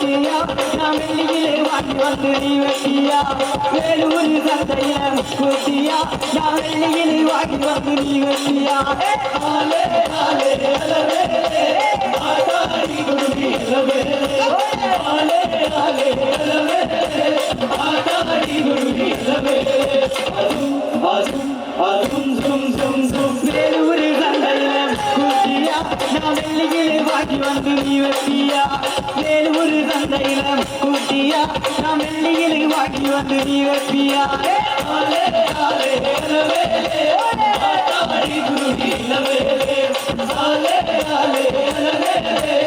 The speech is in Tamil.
குட்டியா நான் வெள்ளியிலே வாங்கி வந்து நீ வெட்டியா வேலூர் சந்தையில குட்டியா நான் வெள்ளியிலே வாங்கி வந்து நீ வெட்டியா ஆலே ஆலே அலவே ஆட்டாடி குருவி அலவே ஆலே ஆலே அலவே ஆட்டாடி குருவி அலவே அதும் zum zum zum வேலூர் சந்தையில குட்டியா நான் வெள்ளியிலே வாங்கி வந்து நீ வெட்டியா வேலூர் சந்தையில குட்டியா நான் வெள்ளியிலே வாங்கி வந்து நீ வெட்டியா ஆலே ஆலே அலவே ஆட்டாடி குருவி அலவே ஆலே ஆலே அலவே